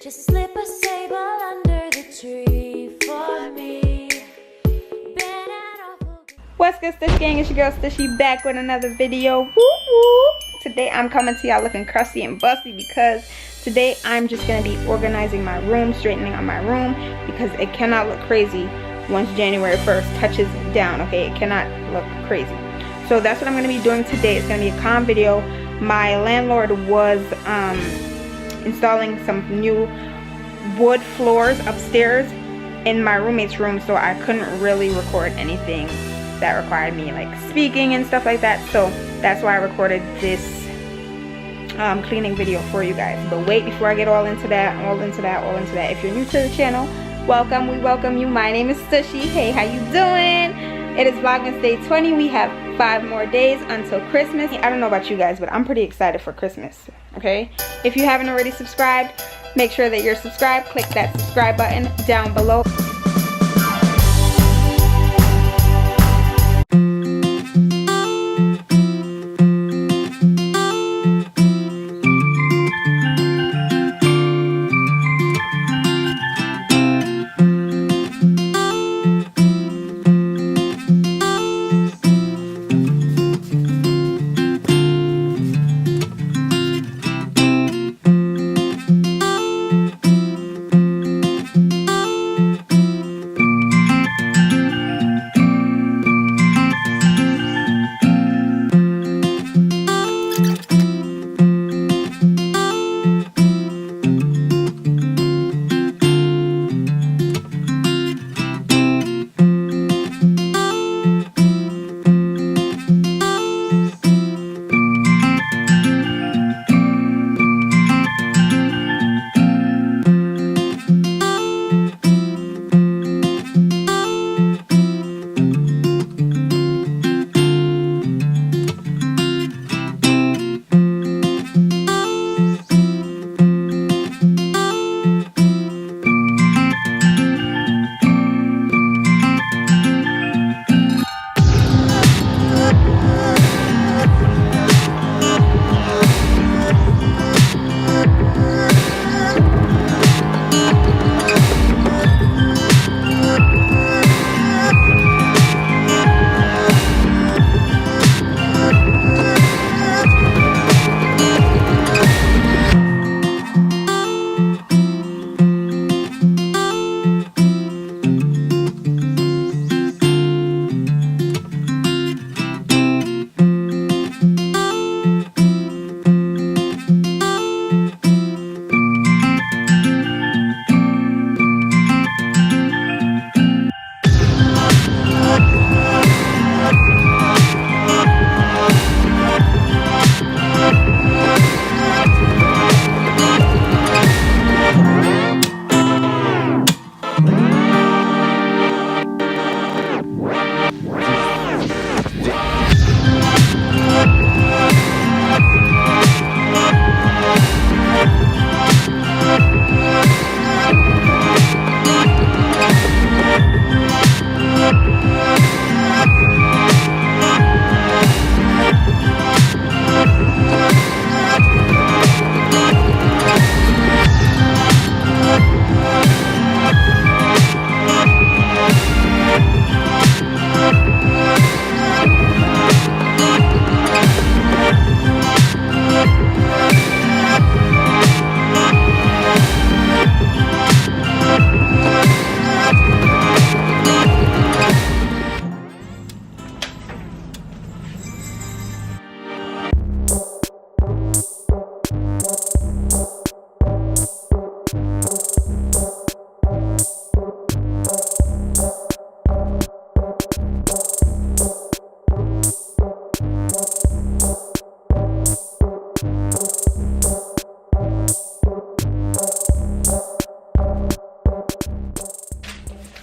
Just slip a sable under the tree for me. What's good, Stush gang? It's your girl Stushy back with another video. Woo woo! Today I'm coming to y'all looking crusty and busty because today I'm just gonna be organizing my room, straightening out my room because it cannot look crazy once January 1st touches down. Okay, it cannot look crazy. So that's what I'm gonna be doing today. It's gonna be a calm video. My landlord was installing some new wood floors upstairs in my roommate's room, so I couldn't really record anything that required me like speaking and stuff like that. So that's why I recorded this cleaning video for you guys. But wait, before I get all into that, if you're new to the channel, welcome. We welcome you. My name is Stushy. Hey, how you doing? It is Vlogmas Day 20. We have 5 more days until Christmas. I don't know about you guys, but I'm pretty excited for Christmas. Okay, if you haven't already subscribed, make sure that you're subscribed. Click that subscribe button down below.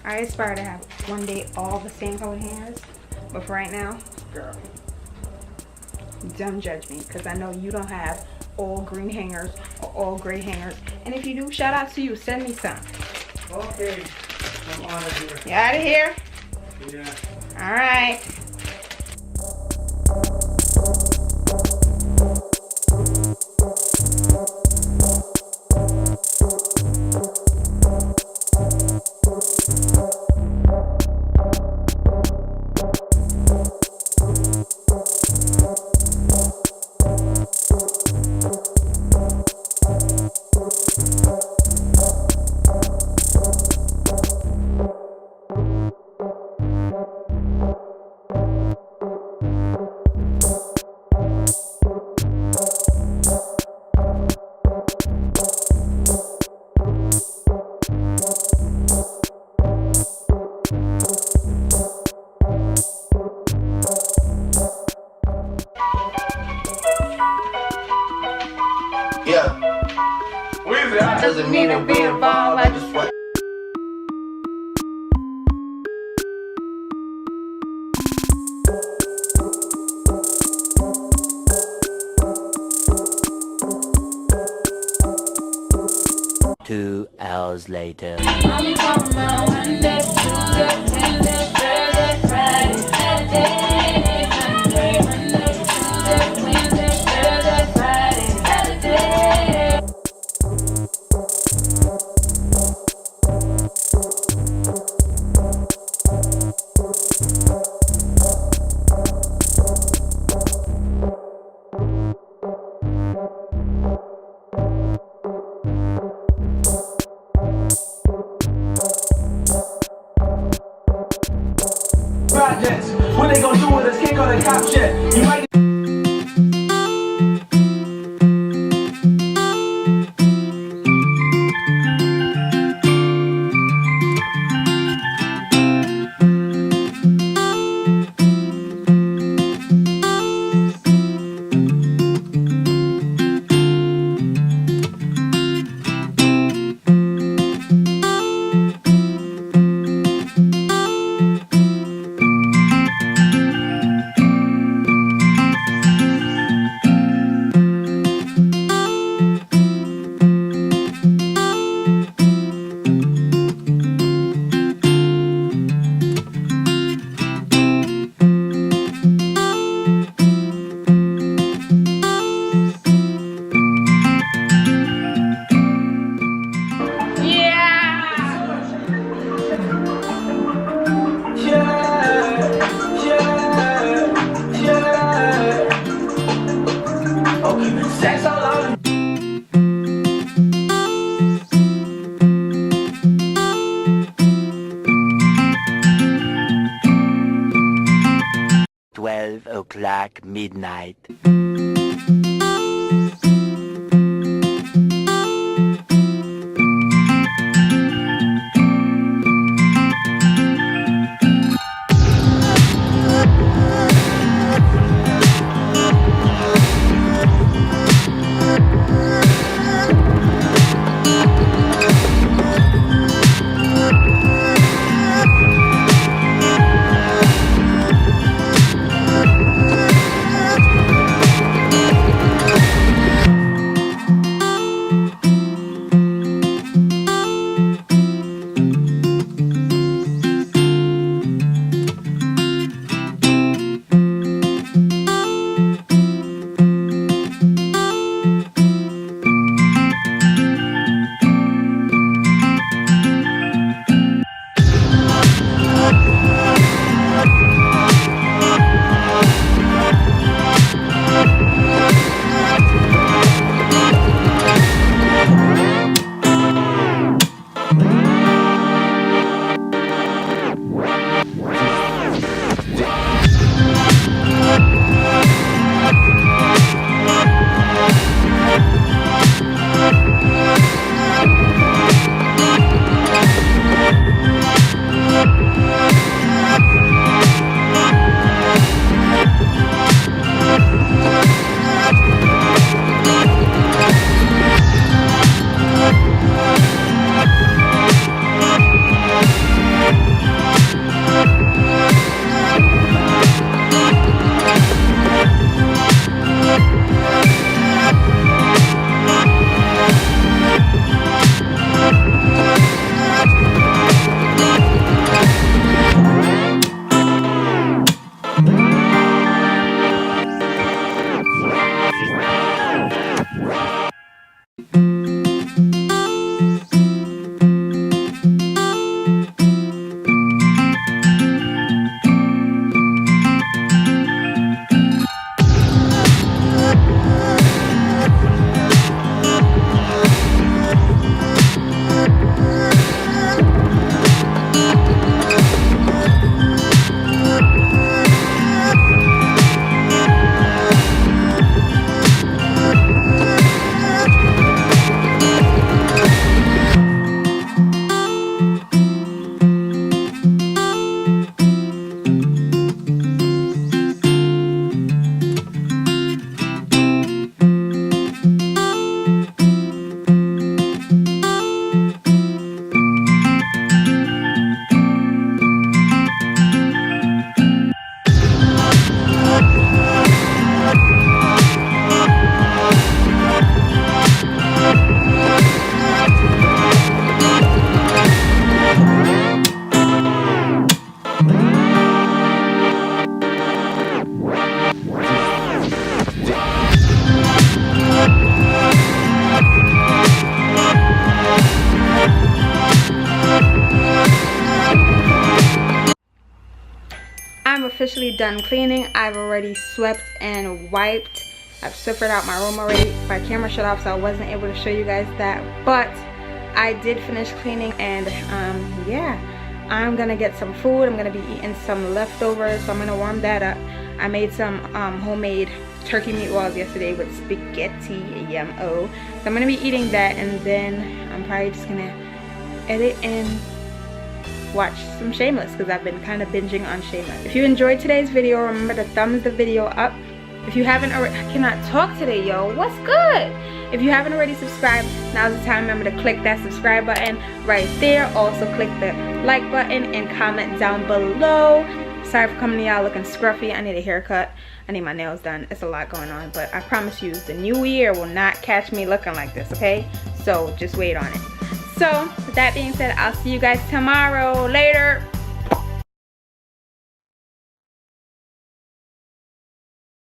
I aspire to have one day all the same colored hairs, but for right now, girl, don't judge me because I know you don't have all green hangers or all gray hangers. And if you do, shout out to you. Send me some. Okay, I'm out of here. You out of here? Yeah. All right. Doesn't mean to be involved, I just want. Two hours later. I'm on my Monday, Tuesday, Wednesday, Thursday, Friday, Saturday, Sunday, Monday, Tuesday, Wednesday, Thursday, Friday, Saturday. Projects. What they gonna do with us? Can't go to cop shit. You might. 12 o'clock midnight. 'Cause officially done cleaning. I've already swept and wiped. I've swiffered out my room already. My camera shut off, so I wasn't able to show you guys that. But I did finish cleaning, and yeah, I'm gonna get some food. I'm gonna be eating some leftovers, so I'm gonna warm that up. I made some homemade turkey meatballs yesterday with spaghetti, yum-o. So I'm gonna be eating that, and then I'm probably just gonna edit and watch some Shameless, because I've been kind of binging on Shameless. If you enjoyed today's video, remember to thumbs the video up. If you haven't already, I cannot talk today, yo. What's good? If you haven't already subscribed, now's the time. Remember to click that subscribe button right there. Also click the like button and comment down below. Sorry for coming to y'all looking scruffy. I need a haircut. I need my nails done. It's a lot going on, but I promise you the new year will not catch me looking like this, okay? So just wait on it. So with that being said, I'll see you guys tomorrow. Later.